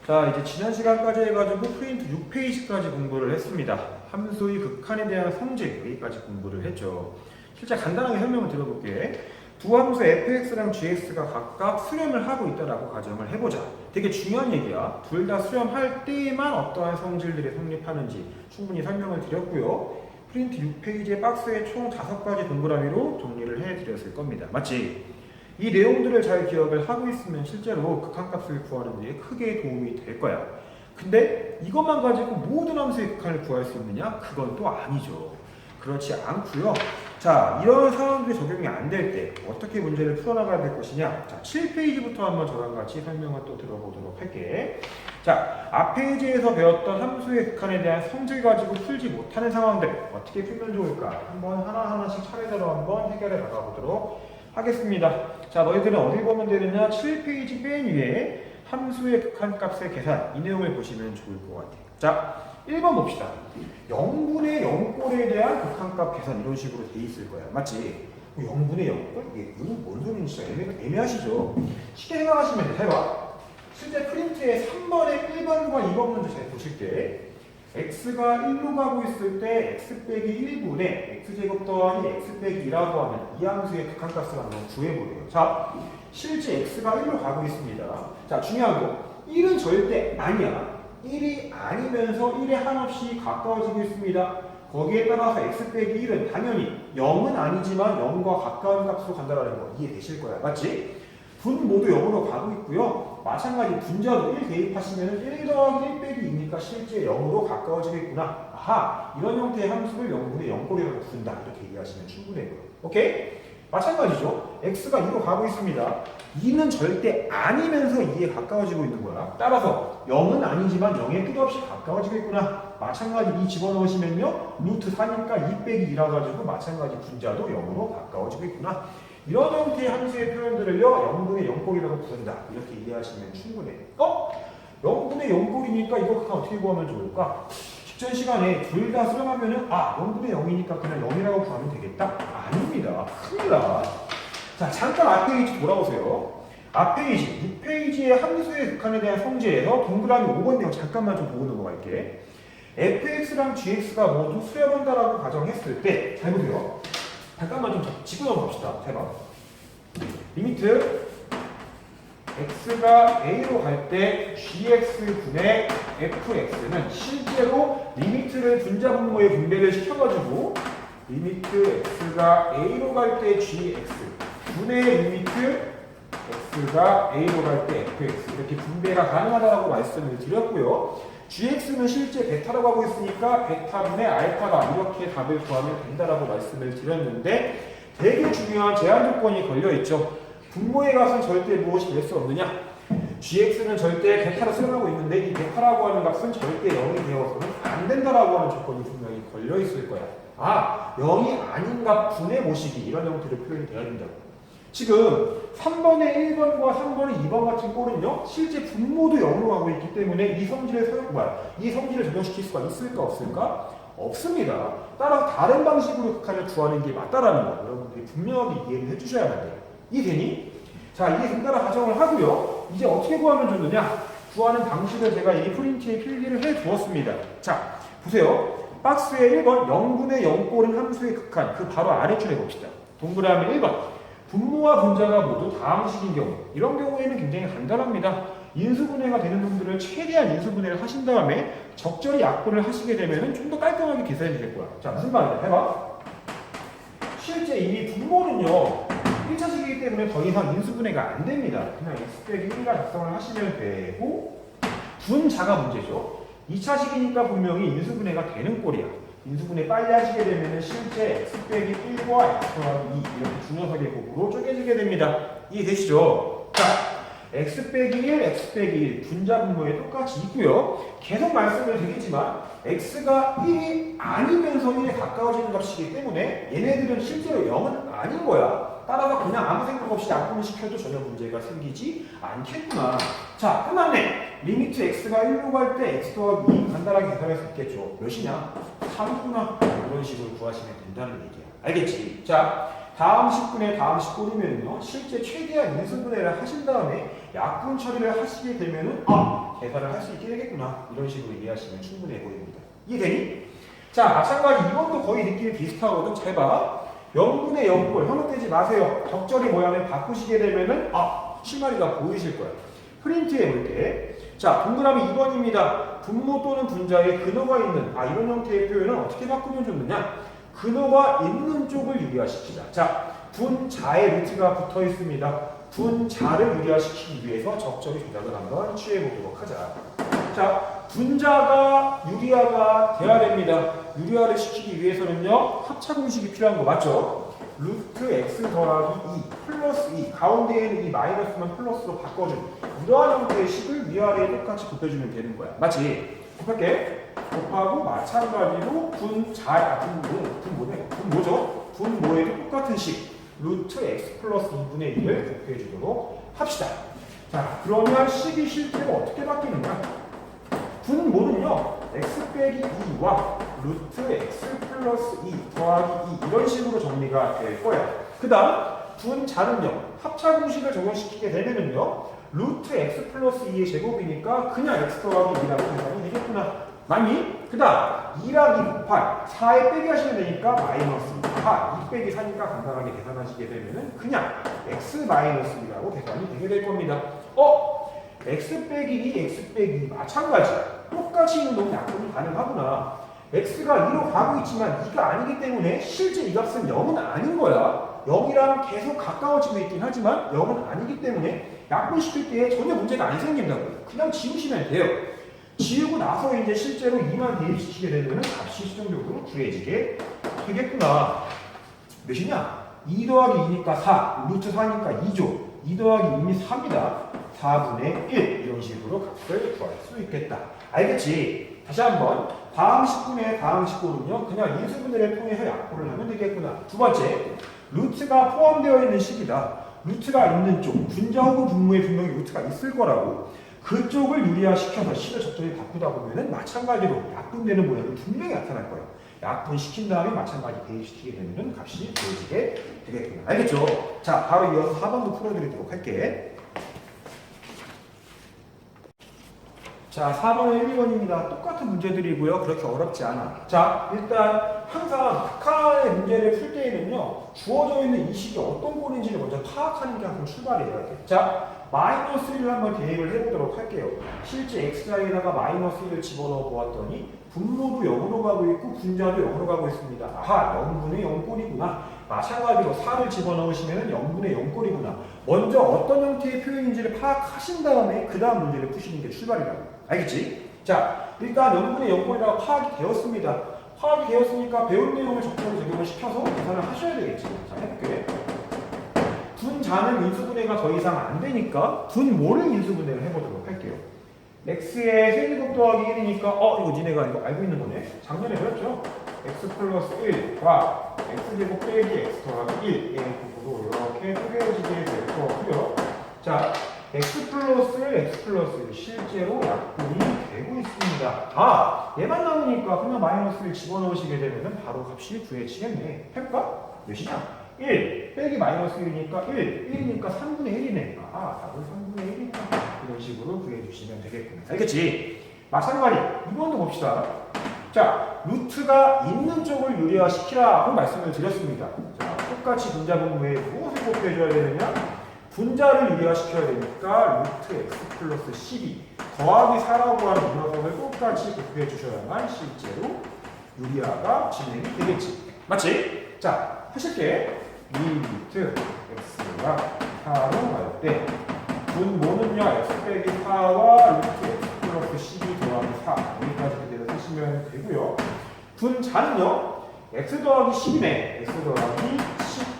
자, 이제 지난 시간까지 해가지고 프린트 6페이지까지 공부를 했습니다. 함수의 극한에 대한 성질 여기까지 공부를 했죠. 실제 간단하게 설명을 드려볼게. 두 함수 fx랑 gx가 각각 수렴을 하고 있다라고 가정을 해보자. 되게 중요한 얘기야. 둘 다 수렴할 때에만 어떠한 성질들이 성립하는지 충분히 설명을 드렸고요. 프린트 6페이지의 박스에 총 5가지 동그라미로 정리를 해드렸을 겁니다. 맞지? 이 내용들을 잘 기억을 하고 있으면 실제로 극한값을 구하는 데 크게 도움이 될 거야. 근데 이것만 가지고 모든 함수의 극한을 구할 수 있느냐? 그건 또 아니죠. 그렇지 않고요. 자, 이런 상황들이 적용이 안 될 때 어떻게 문제를 풀어나가야 될 것이냐? 자, 7페이지부터 한번 저랑 같이 설명을 또 들어보도록 할게. 자, 앞 페이지에서 배웠던 함수의 극한에 대한 성질 가지고 풀지 못하는 상황들 어떻게 풀면 좋을까? 한번 하나하나씩 차례대로 한번 해결해 나가보도록 하겠습니다. 자, 너희들은 어디 보면 되느냐? 7페이지 맨 위에 함수의 극한값의 계산 이 내용을 보시면 좋을 것 같아요. 자, 1번 봅시다. 0분의 0꼴에 대한 극한값 계산 이런 식으로 돼 있을 거야. 맞지? 0분의 0꼴? 이게 뭔 소리인지 진짜 애매하시죠? 쉽게 생각하시면 돼. 잘 봐. 실제 프린트에 3번에 1번과 2번 문제 잘 보실게. x가 1로 가고 있을 때 x 빼기 1분의 x제곱 더하기 x 빼기 2라고 하면 이 함수의 극한값을 한번 구해보래요. 자, 실제 x가 1로 가고 있습니다. 자, 중요한 거 1은 절대 아니야. 1이 아니면서 1에 한없이 가까워지고 있습니다. 거기에 따라서 x 빼기 1은 당연히 0은 아니지만 0과 가까운 값으로 간다는 거 이해되실 거야. 맞지? 분 모두 0으로 가고 있고요. 마찬가지 분자도 1 대입하시면 1 더하기 1 빼기 2니까 실제 0으로 가까워지겠구나. 아하, 이런 형태의 함수를 0분의 0꼴이라고 부른다. 이렇게 이해하시면 충분해요. 오케이? 마찬가지죠. x가 2로 가고 있습니다. 2는 절대 아니면서 2에 가까워지고 있는 거야. 따라서 0은 아니지만 0에 끝없이 가까워지겠구나. 마찬가지 2 집어넣으시면요. 루트 4니까 2 빼기 2라 가지고 마찬가지 분자도 0으로 가까워지겠구나. 이런 형태의 함수의 표현들을요, 0분의 0꼴이라고 부른다. 이렇게 이해하시면 충분해요. 0분의 0꼴이니까 이거 극한 어떻게 구하면 좋을까? 직전 시간에 둘 다 수렴하면은, 0분의 0이니까 그냥 0이라고 구하면 되겠다? 아닙니다. 큰일 나. 자, 잠깐 앞 페이지 돌아오세요. 앞 페이지, 6페이지의 함수의 극한에 대한 성질에서 동그라미 5번 내용 잠깐만 좀 보고 넘어갈게. fx랑 gx가 모두 수렴한다라고 가정했을 때, 잘 보세요. 잠깐만 좀 짚고 넘어갑시다. 해봐. 리미트 x가 a로 갈 때 gx분의 fx는 실제로 리미트를 분자 분모에 분배를 시켜가지고 리미트 x가 a로 갈 때 gx분의 리미트 x가 a로 갈 때 fx 이렇게 분배가 가능하다고 말씀을 드렸고요. gx는 실제 베타라고 하고 있으니까 베타분의 알파다 이렇게 답을 구하면 된다라고 말씀을 드렸는데 되게 중요한 제한 조건이 걸려있죠. 분모의 값은 절대 무엇이 될 수 없느냐? gx는 절대 베타로 수렴하고 있는데 이 베타라고 하는 값은 절대 0이 되어서는 안 된다라고 하는 조건이 분명히 걸려있을 거야. 0이 아닌 값 분의 모시기 이런 형태로 표현이 돼야 된다고. 지금 3번의 1번과 3번의 2번 같은 꼴은요, 실제 분모도 0으로 가고 있기 때문에 이 성질을 적용시킬 수가 있을까 없을까? 없습니다. 따라서 다른 방식으로 극한을 구하는 게 맞다라는 거 여러분들이 분명하게 이해를 해주셔야만 돼요. 이해되니? 자, 이해된다라 가정을 하고요. 이제 어떻게 구하면 좋느냐? 구하는 방식을 제가 이 프린트에 필기를 해 두었습니다. 자, 보세요. 박스에 1번 0분의 0꼴은 함수의 극한 그 바로 아래줄에 봅시다. 동그라미 1번 분모와 분자가 모두 다항식인 경우 이런 경우에는 굉장히 간단합니다. 인수분해가 되는 놈들을 최대한 인수분해를 하신 다음에 적절히 약분을 하시게 되면 좀 더 깔끔하게 계산이 될 거야. 자, 무슨 말이냐 해봐. 실제 이미 분모는요 1차식이기 때문에 더 이상 인수분해가 안 됩니다. 그냥 x 빼기 1과 작성을 하시면 되고 분자가 문제죠. 2차식이니까 분명히 인수분해가 되는 꼴이야. 인수분해 빨리 하시게 되면 실제 x 빼기 1과 x 더하기 2 이렇게 두 녀석의 곱으로 쪼개지게 됩니다. 이해되시죠? 자, x 빼기 1, x 빼기 1 분자 분모에 똑같이 있고요. 계속 말씀을 드리지만 x가 1이 아니면서 1에 가까워지는 값이기 때문에 얘네들은 실제로 0은 아닌 거야. 따라서 그냥 아무 생각 없이 약분을 시켜도 전혀 문제가 생기지 않겠구나. 자, 끝났네. 리미트 x가 1로 갈 때 x 더하기 2 간단하게 계산할 수 있겠죠. 몇이냐? 3구나. 이런 식으로 구하시면 된다는 얘기야. 알겠지? 자, 다음 식분에 다음 식분이면요 실제 최대한 인수분해를 하신 다음에 약분 처리를 하시게 되면은 계산을 할 수 있게 되겠구나 이런 식으로 이해하시면 충분해 보입니다. 이해되니? 자 마찬가지 이번도 거의 느낌이 비슷하거든. 잘 봐. 0분의 0꼴 현혹되지 마세요. 적절히 모양을 바꾸시게 되면은 실마리가 보이실 거야. 프린트 해볼게. 자 동그라미 2번입니다. 분모 또는 분자에 근호가 있는 이런 형태의 표현은 어떻게 바꾸면 좋느냐? 근호가 있는 쪽을 유리화시키자. 자 분자에 루트가 붙어 있습니다. 분자를 유리화시키기 위해서 적절히 조작을 한번 취해보도록 하자. 자 분자가 유리화가 돼야 됩니다. 유리화를 시키기 위해서는요 합차공식이 필요한 거 맞죠? 루트 x 더하기 2 플러스 2 가운데에 있는 이 마이너스만 플러스로 바꿔준 이러한 형태의 식을 위아래에 똑같이 곱해주면 되는 거야. 맞지? 곱할게. 곱하고 마찬가지로 분모죠? 분모에도 똑같은 식 루트 x 플러스 2분의 1을 곱해주도록 합시다. 자 그러면 식이 실제로 어떻게 바뀌느냐? 분모는요 x 빼기 2와 루트 x 플러스 2 더하기 2 이런 식으로 정리가 될 거야. 그 다음 분자는요 합차 공식을 적용시키게 되면은요 루트 x 플러스 2의 제곱이니까 그냥 x 더하기 2라고 계산이 되겠구나. 맞니? 그 다음 2랑 2 곱할 4에 빼기 하시면 되니까 마이너스 4 2 빼기 4니까 간단하게 계산하시게 되면은 그냥 x 마이너스 2라고 계산이 되게 될 겁니다. x 빼기 2, x 빼기 2 마찬가지. 똑같이 있는 놈 약분이 가능하구나. x가 2로 가고 있지만 2가 아니기 때문에 실제 이 값은 0은 아닌 거야. 0이랑 계속 가까워지고 있긴 하지만 0은 아니기 때문에 약분시킬 때 전혀 문제가 안 생긴다고요. 그냥 지우시면 돼요. 지우고 나서 이제 실제로 2만 대입시키게 되면 값이 수정적으로 구해지게 되겠구나. 몇이냐? 2 더하기 2니까 4, 루트 4니까 2죠. 2 더하기 2는 3이다. 4분의 1 이런 식으로 값을 구할 수 있겠다. 알겠지? 다시 한번 다음 식분의 다음 식분은요 그냥 인수분해를 통해서 약분을 하면 되겠구나. 두 번째, 루트가 포함되어 있는 식이다. 루트가 있는 쪽, 분자 혹은 분모에 분명히 루트가 있을 거라고. 그쪽을 유리화시켜서 식을 적절히 바꾸다 보면은 마찬가지로 약분되는 모양이 분명히 나타날 거예요. 약분시킨 다음에 마찬가지 대입시키게 되면은 값이 보여지게 되겠구나. 알겠죠? 자, 바로 이어서 4번도 풀어드리도록 할게. 자, 4번은 1, 2번입니다. 똑같은 문제들이고요. 그렇게 어렵지 않아. 자, 일단 항상 극한의 문제를 풀 때에는요. 주어져 있는 이 식이 어떤 꼴인지를 먼저 파악하는 게 항상 출발이에요. 자, 마이너스 1을 한번 대입을 해보도록 할게요. 실제 x자리에다가 마이너스 1을 집어넣어 보았더니 분모도 0으로 가고 있고 분자도 0으로 가고 있습니다. 아하, 0분의 0꼴이구나. 마찬가지로 4를 집어넣으시면 0분의 0꼴이구나. 먼저 어떤 형태의 표현인지를 파악하신 다음에 그 다음 문제를 푸시는 게 출발이라고. 알겠지? 자, 일단 0분의 0꼴이라고 파악이 되었습니다. 파악이 되었으니까 배운 내용을 적절히 적용을 시켜서 계산을 하셔야 되겠지. 자, 해볼게. 분자는 인수분해가 더 이상 안 되니까 분모를 인수분해를 해보도록 할게요. x의 세제곱 더하기 1이니까 이거 니네가 이거 알고 있는 거네. 작년에 배웠죠? x 플러스 1과 x제곱 빼기 x 더하기 1 의 부분으로 이렇게 쪼개지게 될 거고요. 자, x 플러스 1, x 플러스 1 실제로 약분이 되고 있습니다. 얘만 남으니까 그냥 마이너스 1 집어넣으시게 되면 바로 값이 구해지겠네. 해볼까? 몇이냐? 1 빼기 마이너스 1이니까 1이니까 3분의 1이네. 답은 3분의 1이니까 이런 식으로 구해주시면 되겠구나. 알겠지? 마찬가지 이번도 봅시다. 자, 루트가 있는 쪽을 유리화시키라고 말씀을 드렸습니다. 자, 똑같이 분자 분모에 무엇을 곱해줘야 되느냐? 분자를 유리화시켜야 되니까 루트 x 플러스 12 더하기 4라고 하는 이 녀석을 똑같이 곱해 주셔야만 실제로 유리화가 진행이 되겠지. 맞지? 자, 하실게. 이 루트 x가 4로 갈 때 분모는요 x 빼기 4와 루트 x 플러스 12 더하기 4 여기까지 그대로 쓰시면 되고요. 분자는요 x 더하기 10이네. x 더하기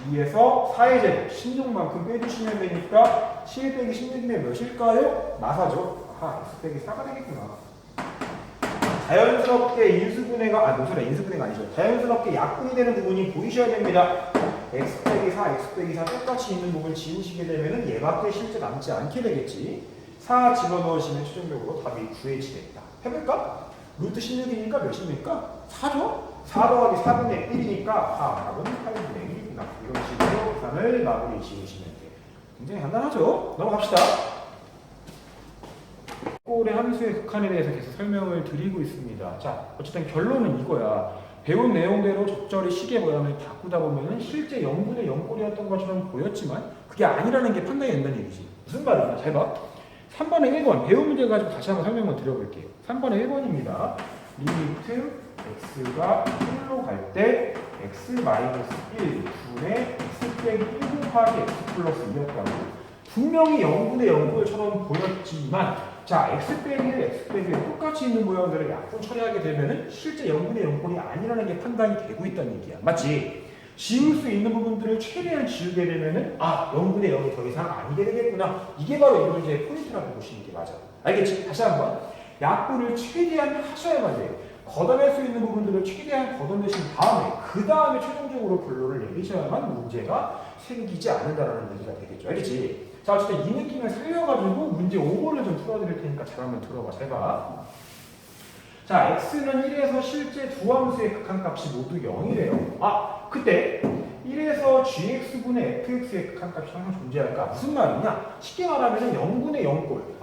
12에서 4의 제곱 16만큼 빼주시면 되니까 11 빼기 16이면 몇일까요? 마사죠. 아하, x 빼기 4가 되겠구나. 자연스럽게 인수분해가 인수분해가 아니죠. 자연스럽게 약분이 되는 부분이 보이셔야 됩니다. x 빼기 4, x 빼기 4 똑같이 있는 부분을 지우시게 되면 얘밖에 실제 남지 않게 되겠지. 4 집어넣으시면 최종적으로 답이 구해지겠다. 해볼까? 루트 16이니까 몇입니까? 4죠? 4 더하기 4분의 1이니까 답은 8분의 1이구나. 이런 식으로 계산을 마무리 지으시면 돼요. 굉장히 간단하죠? 넘어갑시다. 꼴의 함수의 극한에 대해서 계속 설명을 드리고 있습니다. 자, 어쨌든 결론은 이거야. 배운 내용대로 적절히 시계 모양을 바꾸다 보면 실제 0분의 0꼴이었던 것처럼 보였지만 그게 아니라는 게 판단이 된다는 얘기지. 무슨 말이냐? 잘 봐. 3번의 1번 배운 문제 가지고 다시 한번 설명을 드려볼게요. 3번의 1번입니다. 리미트 x가 1로 갈 때 x-1 분의 x 빼기 1 곱하기 x 플러스 2였다고. 분명히 0분의 0꼴처럼 보였지만 자, x 빼기 1, x 빼기 1 똑같이 있는 모양들을 약분 처리하게 되면은 실제 0분의 0꼴이 아니라는 게 판단이 되고 있다는 얘기야. 맞지? 지울 수 있는 부분들을 최대한 지우게 되면은 0분의 0이 더 이상 아니게 되겠구나. 이게 바로 이 문제의 포인트라고 보시는 게 맞아. 알겠지? 다시 한번. 약분을 최대한 하셔야만 돼요. 걷어낼 수 있는 부분들을 최대한 걷어내신 다음에 그 다음에 최종적으로 결론을 내리셔야만 문제가 생기지 않는다라는 얘기가 되겠죠. 알겠지? 자, 어쨌든 이 느낌을 살려가지고 문제 5번을 좀 풀어드릴 테니까 잘 한번 들어봐. 잘 봐. 자, x는 1에서 실제 두 함수의 극한값이 모두 0이래요. 그때 1에서 gx분의 fx의 극한값이 항상 존재할까? 무슨 말이냐? 쉽게 말하면 0분의 0꼴.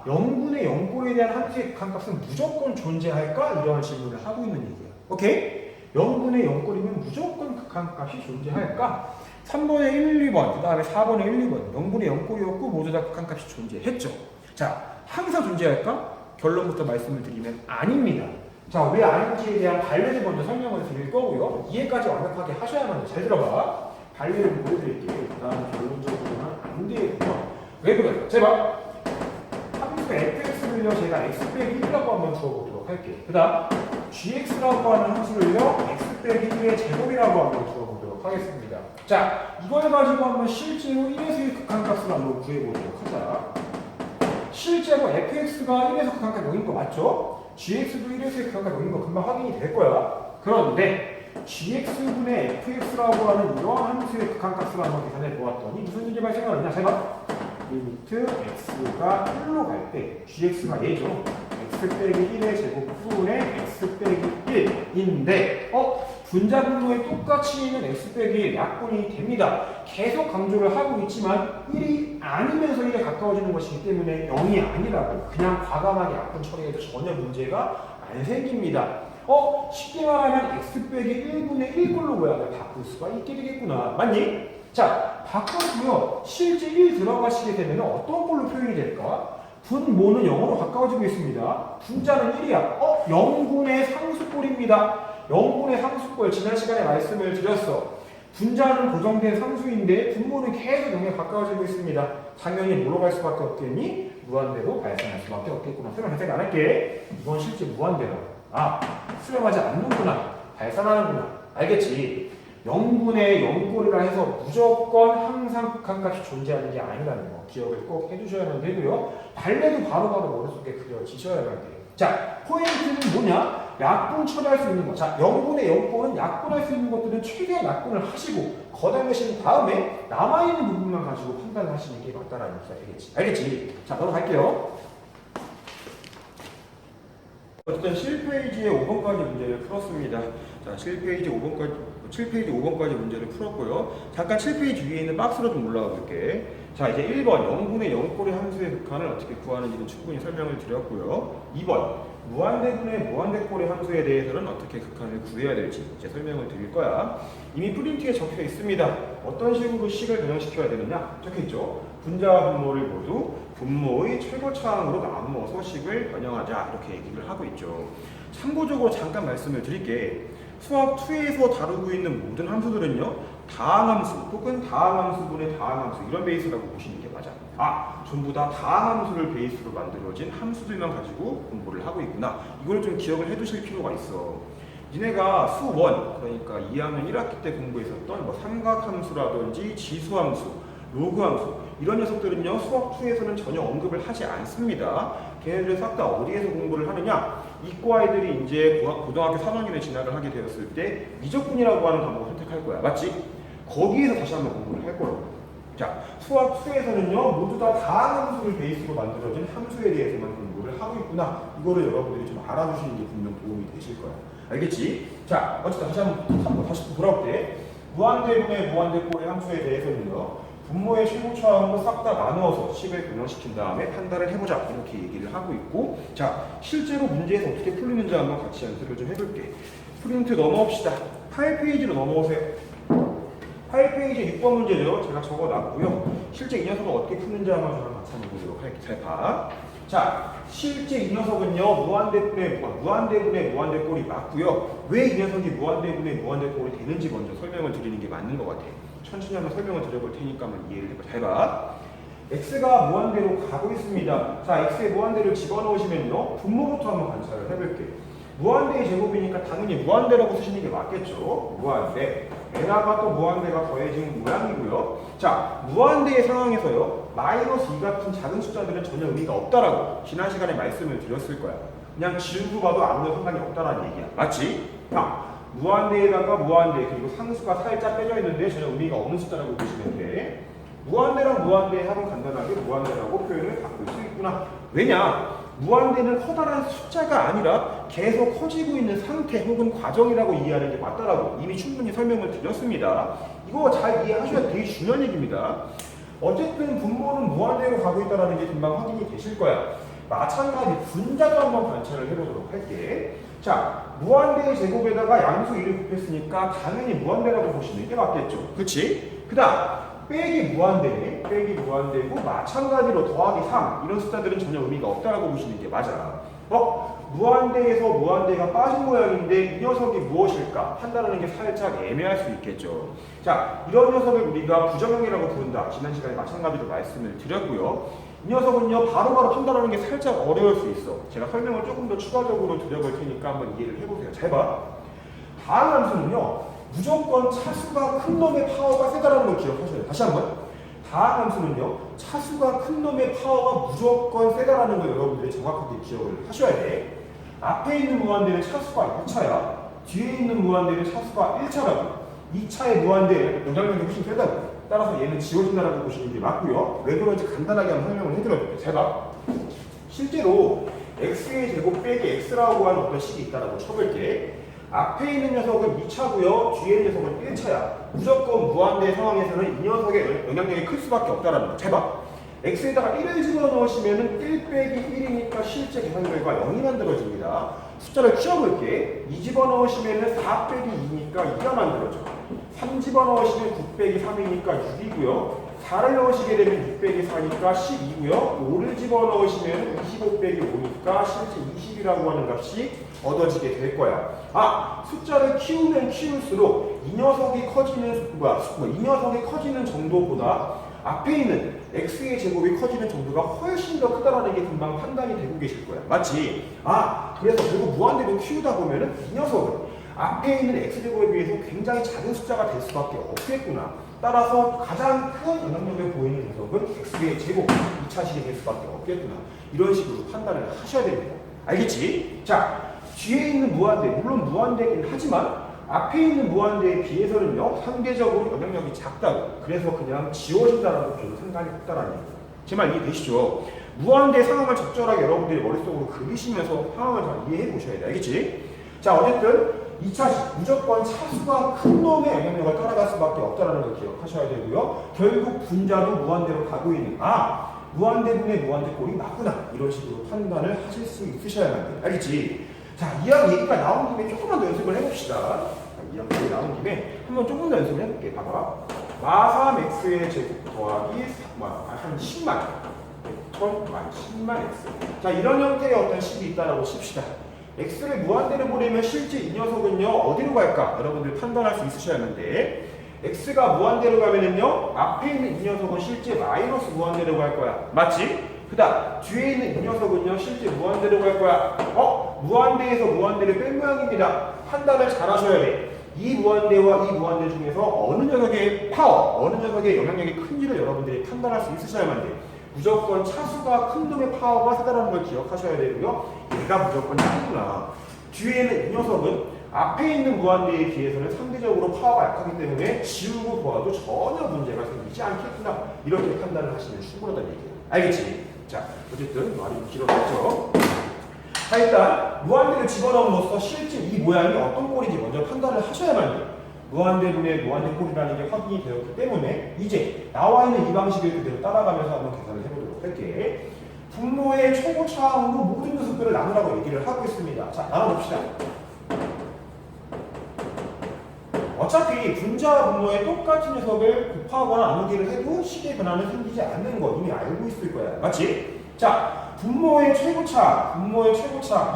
0분의 0꼴에 대한 함수의 극한값은 무조건 존재할까? 이런 질문을 하고 있는 얘기야. 오케이? 0분의 0꼴이면 무조건 극한값이 존재할까? 3번에 1, 2번, 그 다음에 4번에 1, 2번 0분의 0꼴이었고 모두 다 극한값이 존재했죠. 자, 항상 존재할까? 결론부터 말씀을 드리면 아닙니다. 자, 왜 아닌지에 대한 관례를 먼저 설명을 드릴 거고요. 이해까지 완벽하게 하셔야만 돼요. 잘 들어봐. 관례를 보여드릴게요. 그 다음에 결론적으로는 안 되겠고요. 왜 그래요? 제가 함수 fx를요, 제가 x 빼기 1이라고 한번 주어보도록 할게요. 그 다음 gx라고 하는 함수를요, x 빼기 1의 제곱이라고 한번 주어보도록 하겠습니다. 자, 이걸 가지고 한번 실제로 1에서의 극한값을 한번 구해보도록 하자. 실제로 fx가 1에서 극한값 0인 거 맞죠? gx도 1에서의 극한값 0인 거 금방 확인이 될 거야. 그런데 gx분의 fx라고 하는 이러한 함수의 극한값을 한번 계산해 보았더니 무슨 일이 발생하느냐? 잘 봐. 리미트 x가 1로 갈 때 gx가 얘죠. x 빼기 1의 제곱분의 x 빼기 1인데 분자분모에 똑같이 있는 x 빼기 1 약분이 됩니다. 계속 강조를 하고 있지만 1이 아니면서 1에 가까워지는 것이기 때문에 0이 아니라고 그냥 과감하게 약분 처리해도 전혀 문제가 안 생깁니다. 쉽게 말하면 x 빼기 1분의 1꼴로 모양을 바꿀 수가 있게 되겠구나. 맞니? 자, 바꿔서요. 실제 1 들어가시게 되면 어떤 꼴로 표현이 될까? 분모는 0으로 가까워지고 있습니다. 분자는 1이야. 0분의 상수꼴입니다. 0분의 상수꼴 지난 시간에 말씀을 드렸어. 분자는 고정된 상수인데 분모는 계속 0에 가까워지고 있습니다. 당연히 뭐로 갈 수밖에 없겠니? 무한대로 발생할 수밖에 없겠구나. 설명 발생 안 할게. 이건 실제 무한대로. 수렴하지 않는구나. 발산하는구나. 알겠지? 0분의 0꼴이라 해서 무조건 항상 극한값이 존재하는 게 아니라는 거 기억을 꼭 해주셔야만 되고요. 발레도 바로바로 머릿속에 그려지셔야만 돼요. 자, 포인트는 뭐냐? 약분 처리할 수 있는 거. 자, 0분의 0꼴은 약분할 수 있는 것들은 최대한 약분을 하시고 걷어내신 다음에 남아있는 부분만 가지고 판단을 하시는 게 맞다라는 얘기가 되겠지. 알겠지? 자, 넘어갈게요. 어쨌든 7페이지에 5번까지 문제를 풀었습니다. 자, 7페이지 5번까지 문제를 풀었고요. 잠깐 7페이지 위에 있는 박스로 좀 올라가 볼게. 자, 이제 1번 0분의 0꼴의 함수의 극한을 어떻게 구하는지는 충분히 설명을 드렸고요. 2번 무한대분의 무한대꼴의 함수에 대해서는 어떻게 극한을 구해야 될지 이제 설명을 드릴 거야. 이미 프린트에 적혀 있습니다. 어떤 식으로 식을 변형시켜야 되느냐? 적혀 있죠. 분자와 분모를 모두 분모의 최고차항으로 나누어서 식을 변형하자 이렇게 얘기를 하고 있죠. 참고적으로 잠깐 말씀을 드릴게. 수학 2에서 다루고 있는 모든 함수들은요, 다항함수 혹은 다항함수분의 다항함수 이런 베이스라고 보시는 게 맞아. 전부 다 다항함수를 베이스로 만들어진 함수들만 가지고 공부를 하고 있구나. 이걸 좀 기억을 해두실 필요가 있어. 니네가 수 1, 그러니까 2학년 1학기 때 공부했었던 뭐 삼각함수라든지 지수함수, 로그함수 이런 녀석들은요, 수학 2에서는 전혀 언급을 하지 않습니다. 걔네들은 싹 다 어디에서 공부를 하느냐? 이과 아이들이 이제 고등학교 3학년에 진학을 하게 되었을 때 미적분이라고 하는 과목을 선택할 거야. 맞지? 거기에서 다시 한번 공부를 할 거라고. 자, 수학 2에서는요, 모두 다 다항함수를 베이스로 만들어진 함수에 대해서만 공부를 하고 있구나. 이거를 여러분들이 좀 알아주시는 게 분명 도움이 되실 거야. 알겠지? 자, 어쨌든 다시 한번 돌아올게. 무한대분의 무한대꼴의 함수에 대해서는요. 분모의 최고차항으로 싹 다 나누어서 식을 변형시킨 다음에 판단을 해보자 이렇게 얘기를 하고 있고 자 실제로 문제에서 어떻게 풀리는지 한번 같이 연습을 좀 해볼게. 프린트 넘어옵시다. 8페이지로 넘어오세요. 8페이지 6번 문제죠. 제가 적어놨고요. 실제 이 녀석을 어떻게 푸는지 한번 저랑 같이 한번 보도록 할게요. 잘 봐. 자, 실제 이 녀석은요. 무한대분의 무한대꼴이 맞고요. 왜 이 녀석이 무한대분의 무한대꼴이 되는지 먼저 설명을 드리는 게 맞는 것 같아요. 천천히 한번 설명을 드려볼 테니까 한번 이해를 해봐. 잘 봐. x가 무한대로 가고 있습니다. 자, x의 무한대를 집어넣으시면요. 분모부터 한번 관찰을 해볼게요. 무한대의 제곱이니까 당연히 무한대라고 쓰시는 게 맞겠죠. 무한대. 에다가 또 무한대가 더해진 모양이고요. 자, 무한대의 상황에서요. -2 같은 작은 숫자들은 전혀 의미가 없다라고 지난 시간에 말씀을 드렸을 거야. 그냥 지우고 봐도 아무런 상관이 없다라는 얘기야. 맞지? 자, 무한대에다가 무한대 그리고 상수가 살짝 빼져 있는데 전혀 의미가 없는 숫자라고 보시면 돼. 무한대랑 무한대의 합은 간단하게 무한대라고 표현을 바꿀 수 있구나. 왜냐? 무한대는 커다란 숫자가 아니라 계속 커지고 있는 상태 혹은 과정이라고 이해하는 게 맞다라고 이미 충분히 설명을 드렸습니다. 이거 잘 이해하셔야 되게 중요한 얘기입니다. 어쨌든 분모는 무한대로 가고 있다는 게 금방 확인이 되실 거야. 마찬가지 분자도 한번 관찰을 해보도록 할게. 자, 무한대의 제곱에다가 양수 1을 곱했으니까 당연히 무한대라고 보시는 게 맞겠죠. 그치? 그 다음 빼기 무한대네. 빼기 무한대고 마찬가지로 더하기 3 이런 숫자들은 전혀 의미가 없다라고 보시는 게 맞아. 무한대에서 무한대가 빠진 모양인데 이 녀석이 무엇일까 판단하는 게 살짝 애매할 수 있겠죠. 자, 이런 녀석을 우리가 부정형이라고 부른다. 지난 시간에 마찬가지로 말씀을 드렸고요. 이 녀석은요 바로바로 판단하는 게 살짝 어려울 수 있어. 제가 설명을 조금 더 추가적으로 드려볼 테니까 한번 이해를 해보세요. 잘 봐. 다음 함수는요 무조건 차수가 큰 놈의 파워가 세다라는 걸 기억하셔야 돼요. 다시 한번. 다음 함수는요 차수가 큰 놈의 파워가 무조건 세다라는 걸 여러분들이 정확하게 기억을 하셔야 돼. 앞에 있는 무한대는 차수가 2차야. 뒤에 있는 무한대는 차수가 1차라고. 2차의 무한대 영향력이 훨씬 세다고. 따라서 얘는 지워진다라고 보시는 게 맞고요. 왜 그런지 간단하게 한번 설명을 해드려볼게요. 제가 실제로 x의 제곱 빼기 x라고 하는 어떤 식이 있다라고 쳐볼게. 앞에 있는 녀석은 2차고요. 뒤에 있는 녀석은 1차야. 무조건 무한대 상황에서는 이 녀석의 영향력이 클 수밖에 없다라는 거. 잘 봐. x에다가 1을 집어넣으시면 1 빼기 1이니까 실제 계산 결과 0이 만들어집니다. 숫자를 키워볼게. 2 집어넣으시면 4 빼기 2니까 2가 만들어져. 3 집어넣으시면 9 빼기 3이니까 6이고요. 4를 넣으시게 되면 6 빼기 4니까 12고요. 5를 집어넣으시면 25 빼기 5니까 실제 20이라고 하는 값이 얻어지게 될 거야. 아, 숫자를 키우면 키울수록 이 녀석이 커지는 이 녀석이 커지는 정도보다 앞에 있는 x의 제곱이 커지는 정도가 훨씬 더 크다라는 게 금방 판단이 되고 계실 거야. 맞지? 아, 그래서 결국 무한대로 키우다 보면은 이 녀석은 앞에 있는 x제곱에 비해서 굉장히 작은 숫자가 될 수밖에 없겠구나. 따라서 가장 큰 영향력을 보이는 녀석은 x의 제곱 2차식이 될 수밖에 없겠구나. 이런 식으로 판단을 하셔야 됩니다. 알겠지? 자, 뒤에 있는 무한대, 물론 무한대긴 하지만 앞에 있는 무한대에 비해서는요 상대적으로 영향력이 작다고. 그래서 그냥 지워진다라고 별로 상관이 없다라는 얘기예요. 제 말 이해되시죠? 무한대 상황을 적절하게 여러분들이 머릿속으로 그리시면서 상황을 잘 이해해 보셔야 돼. 알겠지? 자, 어쨌든 2차식 무조건 차수가 큰 놈의 영향력을 따라갈 수밖에 없다는 걸 기억하셔야 되고요. 결국 분자도 무한대로 가고 있는 무한대분의 무한대꼴이 맞구나. 이런 식으로 판단을 하실 수 있으셔야만 돼요. 알겠지? 자, 이왕 얘기가 나온 김에 조금만 더 연습을 해봅시다. 이왕 얘기 나온 김에 한번 조금 더 연습을 해볼게. 봐봐. 마3x의 제곱 더하기 한 10만 10만 x. 자, 이런 형태의 어떤 식이 있다라고 칩시다. x를 무한대로 보내면 실제 이 녀석은요 어디로 갈까? 여러분들 판단할 수 있으셔야만 돼. x가 무한대로 가면은요 앞에 있는 이 녀석은 실제 마이너스 무한대로 갈 거야. 맞지? 그 다음 뒤에 있는 이 녀석은요 실제 무한대로 갈 거야. 무한대에서 무한대를 뺀 모양입니다. 판단을 잘 하셔야 돼. 이 무한대와 이 무한대 중에서 어느 녀석의 파워, 어느 녀석의 영향력이 큰지를 여러분들이 판단할 수 있으셔야만 돼. 무조건 차수가 큰 놈의 파워가 세다라는 걸 기억하셔야 되고요. 얘가 무조건 약구나. 뒤에는 이 녀석은 앞에 있는 무한대에 비해서는 상대적으로 파워가 약하기 때문에 지우고 보아도 전혀 문제가 생기지 않겠구나. 이렇게 판단을 하시면 충분하다는 얘기예요. 알겠지? 자, 어쨌든 말이 길어졌죠. 자, 일단 무한대를 집어넣음으로써 실제 이 모양이 어떤 꼴인지 먼저 판단을 하셔야만 돼요. 무한대분의 무한대꼴이라는 게 확인이 되었기 때문에 이제 나와 있는 이 방식을 그대로 따라가면서 한번 계산을 해보도록 할게. 분모의 최고차항으로 모든 녀석들을 나누라고 얘기를 하고 있습니다. 자, 나눠봅시다. 어차피 분자와 분모의 똑같은 녀석을 곱하거나 나누기를 해도 식의 변화는 생기지 않는 거 이미 알고 있을 거야. 맞지? 자, 분모의 최고차항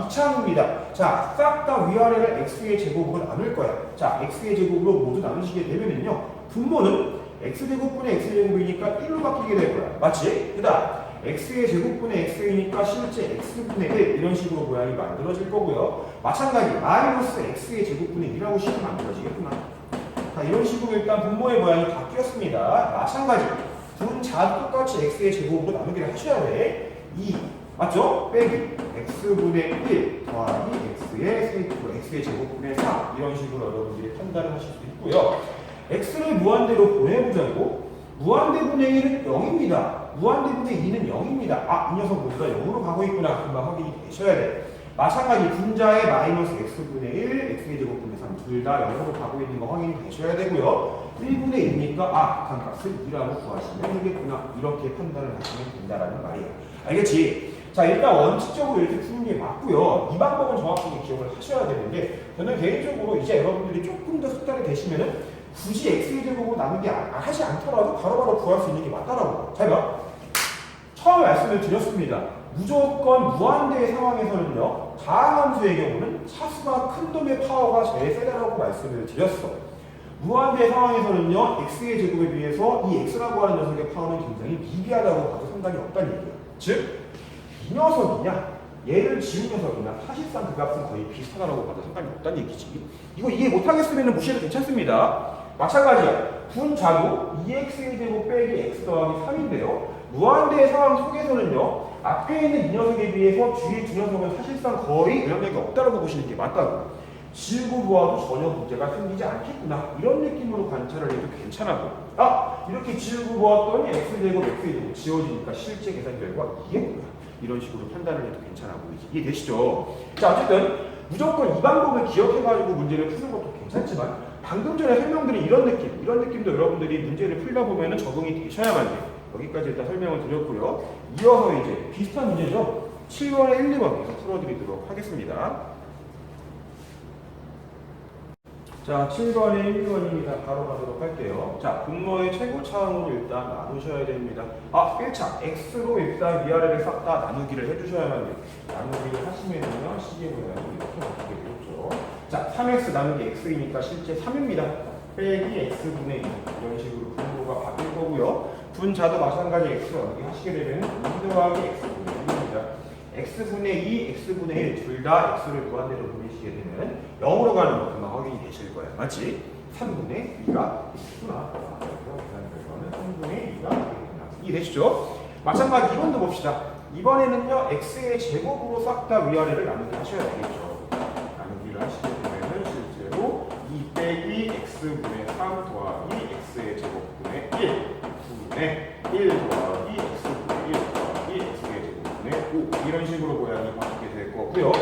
2차항입니다. 자, 싹 다 위아래를 x의 제곱으로 나눌 거야. 자, x의 제곱으로 모두 나누시게 되면은요, 분모는 x제곱분의 x제곱이니까 1로 바뀌게 될 거야. 맞지? 그 다음 x의 제곱분의 x이니까 실제 x분의 1 이런 식으로 모양이 만들어질 거고요. 마찬가지 마이너스 x의 제곱분의 1이라고 식이 만들어지겠구나. 자, 이런 식으로 일단 분모의 모양이 바뀌었습니다. 마찬가지 분자도 똑같이 x의 제곱으로 나누기를 하셔야 돼. 2 맞죠? 빼기 x분의 1 더하기 x의 세제곱 x의 제곱분의 4 이런 식으로 여러분들이 판단을 하실 수 있고요. x를 무한대로 보내보자고. 무한대분의 1은 0입니다. 무한대분의 2는 0입니다. 아, 이 녀석 모두가 0으로 가고 있구나. 금방 확인이 되셔야 돼. 마찬가지 분자의 마이너스 x분의 1, x의 제곱분의 3 둘 다 0으로 가고 있는 거 확인이 되셔야 되고요. 1분의 1이니까 아, 극한값을 2라고 구하시면 되겠구나. 이렇게 판단을 하시면 된다라는 말이에요. 알겠지? 자, 일단 원칙적으로 이렇게 푸는 게 맞고요. 이 방법은 정확하게 기억을 하셔야 되는데 저는 개인적으로 이제 여러분들이 조금 더 숙달이 되시면은 굳이 x의 제곱으로 나누기 하지 않더라도 바로바로 구할 수 있는 게 맞다라고. 잘 봐. 처음에 말씀을 드렸습니다. 무조건 무한대의 상황에서는요, 다항함수의 경우는 차수가 큰 놈의 파워가 제일 세다라고 말씀을 드렸어. 무한대의 상황에서는요, x의 제곱에 비해서 이 x라고 하는 녀석의 파워는 굉장히 미비하다고 봐도 상관이 없다는 얘기예요. 즉, 이 녀석이냐, 얘를 지운 녀석이나 사실상 그 값은 거의 비슷하다고 봐도 상관이 없다는 얘기지. 이거 이해 못하겠으면 무시해도 괜찮습니다. 마찬가지야. 분자도 2x의 제곱 빼기 x 더하기 3인데요. 무한대의 상황 속에서는요, 앞에 있는 이 녀석에 비해서 뒤에 두 녀석은 사실상 거의 영향력이 없다고 보시는 게 맞다고. 지우고 보아도 전혀 문제가 생기지 않겠구나. 이런 느낌으로 관찰을 해도 괜찮아고. 아, 이렇게 지우고 보았더니 x제곱, x제곱 지워지니까 실제 계산 결과 이게구나. 이런 식으로 판단을 해도 괜찮아 보이지. 이해되시죠? 자, 어쨌든 무조건 이 방법을 기억해가지고 문제를 푸는 것도 괜찮지만 방금 전에 설명드린 이런 느낌도 여러분들이 문제를 풀다 보면 적응이 되셔야만 돼요. 여기까지 일단 설명을 드렸고요. 이어서 이제 비슷한 문제죠. 7번의 1, 2번에서 풀어드리도록 하겠습니다. 자, 7번의 1, 2번입니다. 바로 가도록 할게요. 자, 분모의 최고차항으로 일단 나누셔야 됩니다. 아, 1차 x로 일단 위아래를 싹 다 나누기를 해주셔야만 돼요. 나누기를 하시면요, 식의 모양이 이렇게 나오게 되겠죠. 자, 3x 나누기 x이니까 실제 3입니다. 빼기 x분의 2 이런 식으로 분모가 바뀔 거고요. 분자도 마찬가지 x 나누기 하시게 되면 2 더하기 x분의 1입니다. x분의 2, x분의 1 둘 다 x를 무한대로 보내시게 되면 0으로 가는 거 그만 확인이 되실 거예요. 맞지? 3분의 2가 있구나. 그래서 3분의 2가 되겠구나. 이해되시죠? 마찬가지 2번도 봅시다. 이번에는요, x의 제곱으로 싹 다 위아래를 나누기 하셔야 되겠죠. 나누기를 하시게 되면 실제로 2 빼기 x분의 3 더하기 x의 제곱분의 1 분의 1 더하기 x분의 1 더하기 x의 제곱분의 5 이런 식으로 모양이 바뀌게 될 거고요.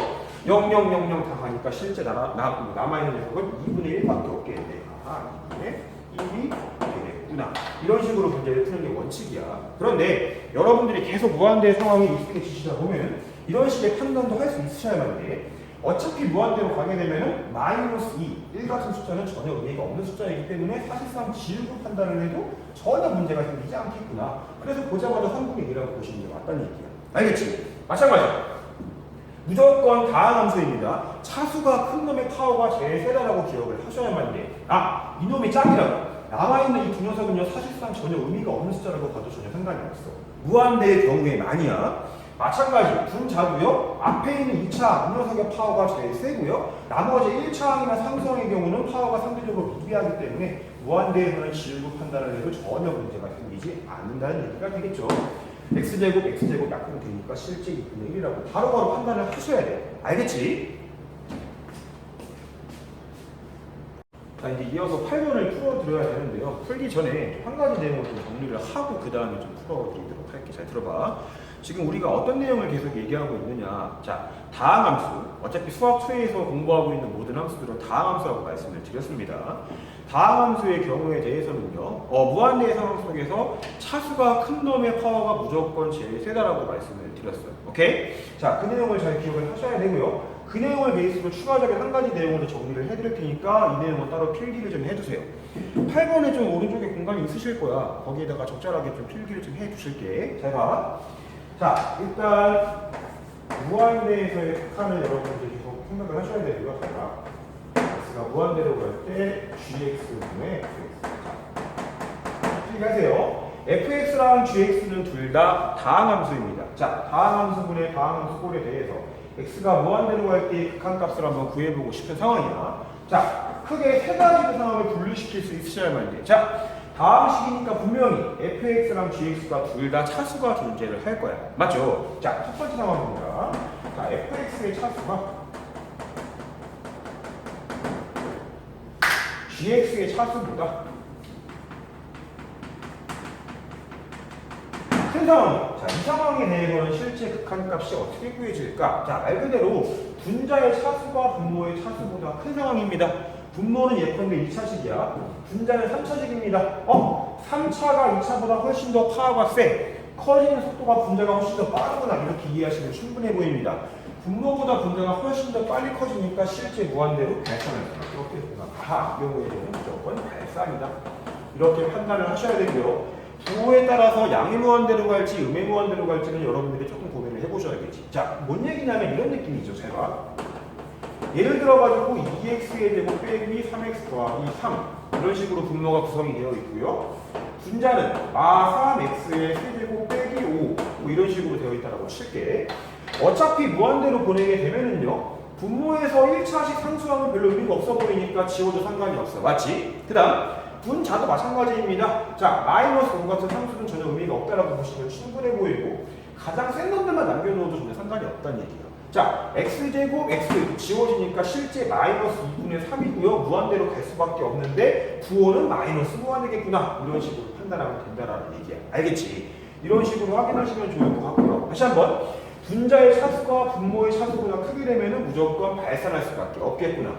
0, 0, 0, 0 다 가니까 실제 남아있는 녀석은 2분의 1밖에 없게 돼. 아, 2분의 1이 되겠구나. 이런 식으로 문제를 푸는 게 원칙이야. 그런데 여러분들이 계속 무한대의 상황이 익숙해지시다 보면 이런 식의 판단도 할 수 있으셔야만 돼. 어차피 무한대로 가게 되면 마이너스 2, 1 같은 숫자는 전혀 의미가 없는 숫자이기 때문에 사실상 지우고 판단을 해도 전혀 문제가 생기지 않겠구나. 그래서 보자마자 3분의 1이라고 보시는 게 맞다는 얘기야. 알겠지? 마찬가지야. 무조건 다항함수입니다. 차수가 큰 놈의 파워가 제일 세다라고 기억을 하셔야만 돼. 아, 이놈이 짱이라고. 남아있는 이 두 녀석은요, 사실상 전혀 의미가 없는 숫자라고 봐도 전혀 상관이 없어. 무한대의 경우에만이야. 마찬가지 분자도요, 앞에 있는 2차 이 녀석의 파워가 제일 세고요, 나머지 1차항이나 3차항의 경우는 파워가 상대적으로 미비하기 때문에 무한대에서는 지우고 판단을 해도 전혀 문제가 생기지 않는다는 얘기가 되겠죠. x제곱, x제곱 약분 되니까 실제 2분의 1이라고 바로바로 판단을 하셔야 돼. 알겠지? 자, 이제 이어서 8번을 풀어드려야 되는데요. 풀기 전에 한 가지 내용을 좀 정리를 하고 그 다음에 좀 풀어드리도록 할게. 잘 들어봐. 지금 우리가 어떤 내용을 계속 얘기하고 있느냐. 자, 다항함수. 어차피 수학 2에서 공부하고 있는 모든 함수들은 다항함수라고 말씀을 드렸습니다. 다항함수의 경우에 대해서는요, 무한대의 상황 속에서 차수가 큰 놈의 파워가 무조건 제일 세다라고 말씀을 드렸어요. 오케이? 자, 그 내용을 잘 기억을 하셔야 되고요. 그 내용을 베이스로 추가적인 한 가지 내용으로 정리를 해드릴 테니까 이 내용은 따로 필기를 좀 해두세요. 8번에 좀 오른쪽에 공간이 있으실 거야. 거기에다가 적절하게 좀 필기를 좀 해주실게. 잘 봐. 자, 일단 무한대에서의 극한을 여러분들이 계속 생각을 하셔야 되고요. 제가 x가 무한대로 갈 때 gx분의 fx. 필기하세요. fx랑 gx는 둘 다 다항함수입니다. 자, 다항함수분의 다항함수 꼴에 대해서 x가 무한대로 갈 때 극한값을 한번 구해보고 싶은 상황이야. 자, 크게 세 가지 상황을 분류시킬 수 있으셔야만 돼. 자, 다항식이니까 분명히 fx랑 gx가 둘 다 차수가 존재를 할 거야. 맞죠? 자, 첫 번째 상황입니다. 자, fx의 차수가 gx의 차수보다 큰 상황. 자, 이 상황에 대해서는 실제 극한값이 어떻게 구해질까? 자, 말 그대로 분자의 차수가 분모의 차수보다 큰 상황입니다. 분모는 예컨대 2차식이야. 분자는 3차식입니다. 3차가 2차보다 훨씬 더 파워가 세. 커지는 속도가 분자가 훨씬 더 빠르구나. 이렇게 이해하시면 충분해 보입니다. 분모보다 분자가 훨씬 더 빨리 커지니까 실제 무한대로 발산할 수밖에 없겠구나. 이 경우에는 무조건 발산이다. 이렇게 판단을 하셔야 되고요. 부호에 따라서 양의 무한대로 갈지 음의 무한대로 갈지는 여러분들이 조금 고민을 해보셔야겠지. 자, 뭔 얘기냐면 이런 느낌이죠. 제가 예를 들어가지고 2x의 제곱 빼기 3x 더하기 3 이런 식으로 분모가 구성이 되어 있고요. 분자는 3x의 세제곱 빼기 5 뭐 이런 식으로 되어 있다고 칠게. 어차피 무한대로 보내게 되면은요, 분모에서 1차식 상수하면 별로 의미가 없어 보이니까 지워도 상관이 없어. 맞지? 그 다음 분자도 마찬가지입니다. 자, 마이너스 5 같은 상수는 전혀 의미가 없다라고 보시면 충분해 보이고, 가장 센 놈들만 남겨놓어도 전혀 상관이 없다는 얘기예요. 자, x제곱 x 지워지니까 실제 마이너스 2분의 3이고요. 무한대로 갈 수밖에 없는데 부호는 마이너스 무한대겠구나. 이런 식으로 판단하면 된다라는 얘기야. 알겠지? 이런 식으로 확인하시면 좋을 것 같고요. 다시 한번 분자의 차수가 분모의 차수보다 크게 되면 무조건 발산할 수밖에 없겠구나.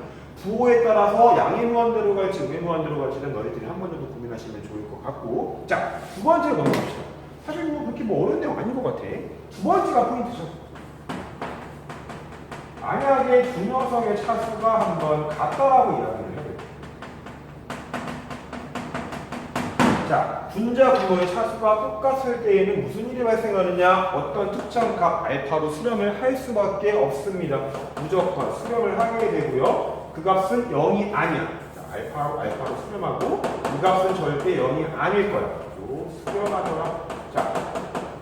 부호에 따라서 양의 무한대로 갈지 음의 무한대로 갈지는 너희들이 한 번 정도 고민하시면 좋을 것 같고, 자, 두 번째로 넘어갑시다. 사실 그렇게 어려운 내용 아닌 것 같아. 두 번째가 포인트죠. 만약에 두 녀석의 차수가 한번 같다라고 이야기를 해볼게요. 자, 분자 분모의 차수가 똑같을 때에는 무슨 일이 발생하느냐? 어떤 특정 값 알파로 수렴을 할 수밖에 없습니다. 무조건 수렴을 하게 되고요. 그 값은 0이 아니야. 자, 알파로 수렴하고 이 값은 절대 0이 아닐 거야. 수렴하더라. 자,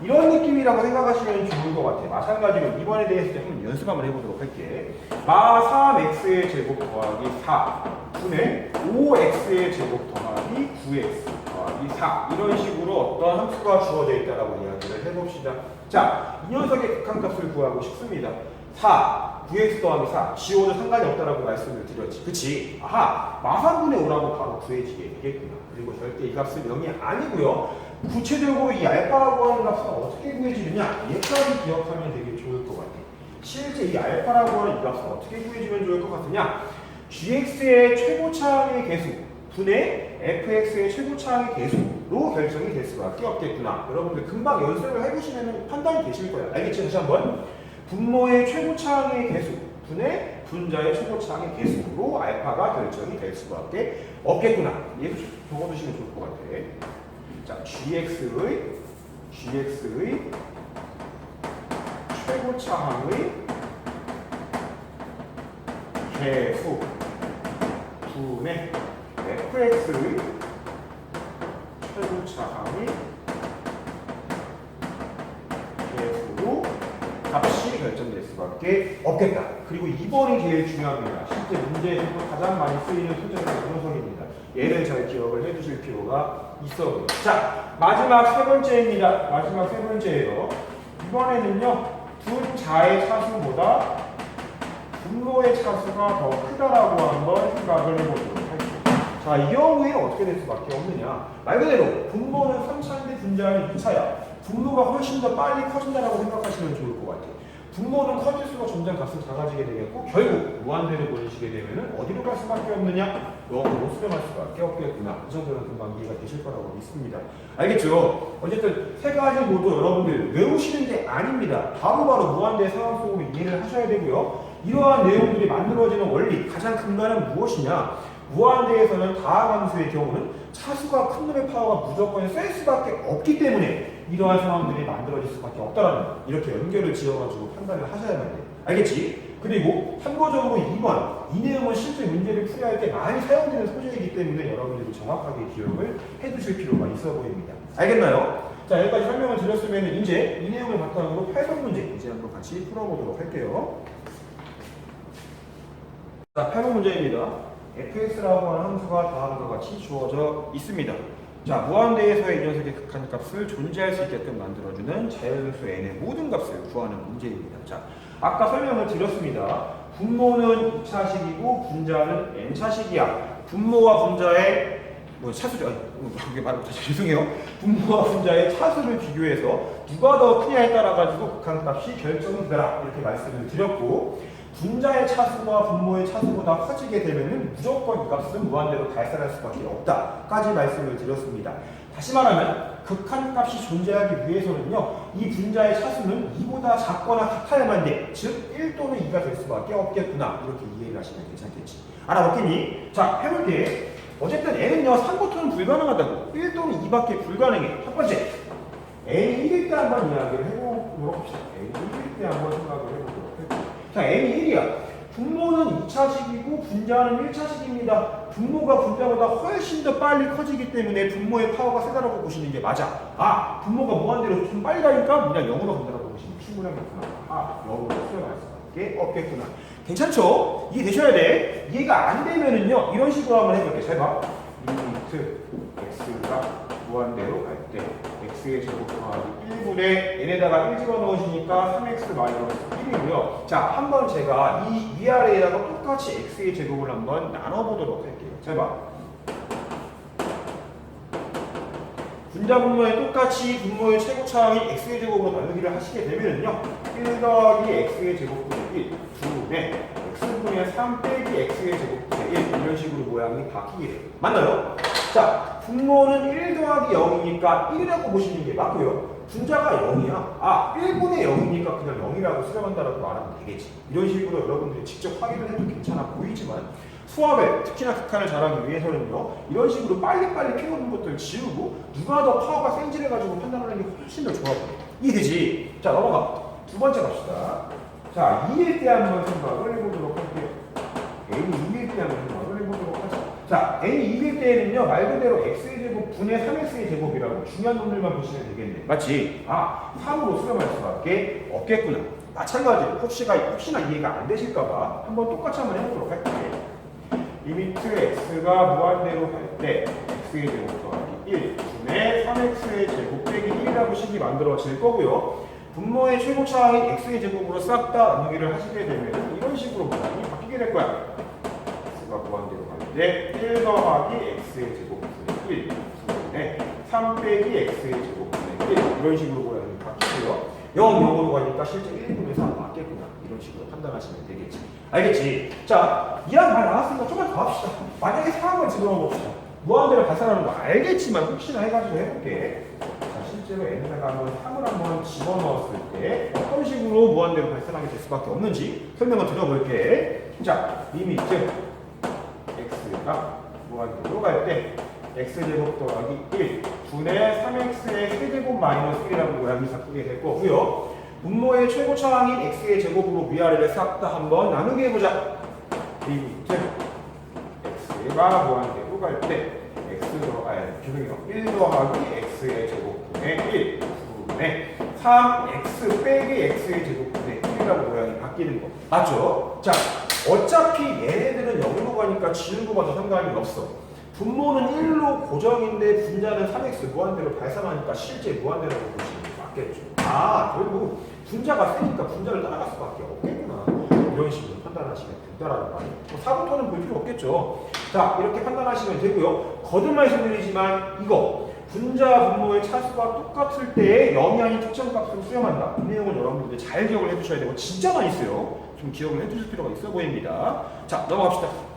이런 느낌이라고 생각하시면 좋을 것 같아요. 마찬가지로 이번에 대해서 한번 연습 한번 해보도록 할게. 3x의 제곱 더하기 4 분의 5x의 제곱 더하기 9x 더하기 4 이런 식으로 어떤 함수가 주어져 있다라고 이야기를 해봅시다. 자, 이 녀석의 극한값을 구하고 싶습니다. 4, 9x 더하기 4 지워도 상관이 없다라고 말씀을 드렸지. 그치? 마산분의 5라고 바로 구해지게 되겠구나. 그리고 절대 이 값은 0이 아니고요. 구체적으로 이 알파라고 하는 값은 어떻게 구해지느냐? 얘까지 기억하면 되게 좋을 것 같아. 실제 이 알파라고 하는 이 값은 어떻게 구해지면 좋을 것 같으냐? gx의 최고차항의 개수 분의 fx의 최고차항의 개수로 결정이 될 수밖에 없겠구나. 여러분들 금방 연습을 해보시면 판단이 되실 거예요. 알겠죠? 다시 한번. 분모의 최고차항의 개수 분의 분자의 최고차항의 개수로 알파가 결정이 될 수밖에 없겠구나. 얘도 적어두시면 좋을 것 같아. 자, gx의 최고차항의 개수 분의 fx의 최고차항의 개수로 값이 결정될 수밖에 없겠다. 그리고 2번이 제일 중요합니다. 실제 문제에서도 가장 많이 쓰이는 소재가 이 녀석입니다. 얘를 잘 기억을 해두실 필요가 있어 보여요. 자, 마지막 세 번째입니다. 마지막 세 번째예요. 이번에는요, 분자의 차수보다 분모의 차수가 더 크다라고 한번 생각을 해보도록 할게요. 자, 이 경우에는 어떻게 될 수밖에 없느냐. 말 그대로 분모는 3차인데 분자는 2차야. 분모가 훨씬 더 빨리 커진다라고 생각하시면 좋을 것 같아요. 분모는 커질수록 점점 값은 작아지게 되겠고 결국 무한대로 보내시게 되면 어디로 갈 수밖에 없느냐? 영으로 수렴할 수밖에 없겠구나. 이 정도는 금방 이해가 되실 거라고 믿습니다. 알겠죠? 어쨌든 세 가지 모두 여러분들 외우시는 게 아닙니다. 바로바로 무한대 상황 속으로 이해를 하셔야 되고요. 이러한 내용들이 만들어지는 원리, 가장 큰 거는 무엇이냐? 무한대에서는 다항함수의 경우는 차수가 큰 놈의 파워가 무조건 셀 수밖에 없기 때문에 이러한 상황들이 만들어질 수밖에 없다라는 거. 이렇게 연결을 지어가지고 판단을 하셔야만 돼요. 알겠지? 그리고 참고적으로 2번, 이 내용은 실제 문제를 풀이할 때 많이 사용되는 소재이기 때문에 여러분들이 정확하게 기억을 해두실 필요가 있어 보입니다. 알겠나요? 자, 여기까지 설명을 드렸으면 이제 이 내용을 바탕으로 8번 문제 이제 한번 같이 풀어보도록 할게요. 자, 8번 문제입니다. fx라고 하는 함수가 다음과 같이 주어져 있습니다. 자, 무한대에서의 이 녀석의 극한값을 존재할 수 있게끔 만들어주는 자연수 n의 모든 값을 구하는 문제입니다. 자, 아까 설명을 드렸습니다. 분모는 2차식이고 분자는 n차식이야. 분모와 분자의 차수죠. 이게 말을 못하죠. 죄송해요. 분모와 분자의 차수를 비교해서 누가 더 크냐에 따라 가지고 극한값이 결정이 되라 이렇게 말씀을 드렸고, 분자의 차수가 분모의 차수보다 커지게 되면 무조건 이 값은 무한대로 발산할 수밖에 없다까지 말씀을 드렸습니다. 다시 말하면 극한값이 존재하기 위해서는요, 이 분자의 차수는 2보다 작거나 같아야만 돼. 즉 1 또는 2가 될 수밖에 없겠구나. 이렇게 이해를 하시면 괜찮겠지. 알아봤겠니? 자, 해볼게. 어쨌든 n은요 3부터는 불가능하다고. 1 또는 2밖에 불가능해. 첫 번째, n이 1일 때 한번 이야기를 해보도록 합시다. n이 1일 때 한번 생각을 해보도록 할게요. 자, n이 1이야. 분모는 2차식이고 분자는 1차식입니다. 분모가 분자보다 훨씬 더 빨리 커지기 때문에 분모의 파워가 세다라고 보시는 게 맞아. 아, 분모가 무한대로 좀 빨리 가니까 그냥 0으로 간다라고 보시면 충분하겠구나. 아, 0으로 수렴할 수밖에 없겠구나. 괜찮죠? 이해되셔야 돼. 이해가 안 되면은요, 이런 식으로 한번 해볼게. 잘 봐. 리미트 x가 무한대로 갈 때 x의 제곱 더하기 1분의 n에다가 1 집어넣으시니까 3x 마이너스 1이고요. 자, 한번 제가 이 위아래에다가 똑같이 x의 제곱을 한번 나눠보도록 할게요. 잘 봐. 분자 분모에 똑같이 분모의 최고차항이 x의 제곱으로 나누기를 하시게 되면은요, 1 더하기 x의 제곱분의 1, 2분의 x분의 3 빼기 x의 제곱분의 1 이런 식으로 모양이 바뀌게 돼요. 맞나요? 자, 분모는 1 더하기 0이니까 1이라고 보시는 게 맞고요. 분자가 0이야. 아, 1분의 0이니까 그냥 0이라고 수렴한다라고 말하면 되겠지. 이런 식으로 여러분들이 직접 확인을 해도 괜찮아 보이지만 수학을, 특히나 극한을 잘하기 위해서는요, 이런 식으로 빨리빨리 피우는 것들 지우고 누가 더 파워가 센지를 가지고 판단하는 게 훨씬 더 좋아 보여. 이해되지? 자, 넘어가. 두 번째 갑시다. 자, 2일 때 한번 생각을 해보도록 할게요. n이 2일 때 한번 생각을 해보도록 하죠. 자, n이 2일 때에는요, 말 그대로 x의 제곱 분의 3x의 제곱이라고 중요한 놈들만 보시면 되겠네. 맞지? 아, 3으로 수렴할 수밖에 없겠구나. 마찬가지로 혹시나 이해가 안 되실까봐 한번 똑같이 한번 해보도록 할게요. 리미트 x가 무한대로 갈 때 x의 제곱 더하기 1 분의 3x의 제곱 빼기 1이라고 식이 만들어질 거고요. 분모의 최고차항인 x의 제곱으로 싹 다 나누기를 하시게 되면 이런 식으로 모양이 바뀌게 될 거야. x가 무한대로 갈 때 1 더하기 x의 제곱분의 1 분의 3 빼기 x의 제곱분의 1 이런 식으로 모양이 바뀌고요. 0, 0으로 가니까 실제 1분의 3 맞겠구나. 이런 식으로 판단하시면 되겠지. 알겠지? 자, 이랑 말 나왔으니까 조금만 더 합시다. 만약에 상황을 집어넣어 봅시다. 무한대로 발산하는 거 알겠지만 혹시나 해가지고 해볼게. 자, 실제로 n에다가 한번 3을 한번 집어넣었을 때 어떤 식으로 무한대로 발산하게 될 수밖에 없는지 설명을 드려볼게. 자, 리미트 x가 무한대로 갈 때 x제곱 더하기 1 분의 3x의 세제곱 마이너스 1이라는 모양이 바뀌게 될 거고요. 분모의 최고차항인 x의 제곱으로 위아래를 싹 다 한번 나누게 해보자. 리미트 x가 무한대로 갈 때 죄송해요. 1 더하기 x의 제곱분의 1 분의 3x 빼기 x의 제곱분의 1이라고 모양이 바뀌는 거 맞죠? 자, 어차피 얘네들은 0으로 가니까 지우고 봐도 상관이 없어. 분모는 1로 고정인데 분자는 3x 무한대로 발산하니까 실제 무한대라고 보시면 맞겠죠. 아, 결국 분자가 세니까 분자를 따라갈 수밖에 없겠구나. 이런 식으로 판단하시면 된다라는 말. 뭐 사부터는 볼 필요 없겠죠. 자, 이렇게 판단하시면 되고요. 거듭 말씀드리지만 이거 분자 분모의 차수가 똑같을 때의 영향이 특정 값으로 수렴한다. 이 내용을 여러분들 잘 기억을 해두셔야 되고 진짜 많이 써요. 좀 기억을 해두실 필요가 있어 보입니다. 자, 넘어갑시다.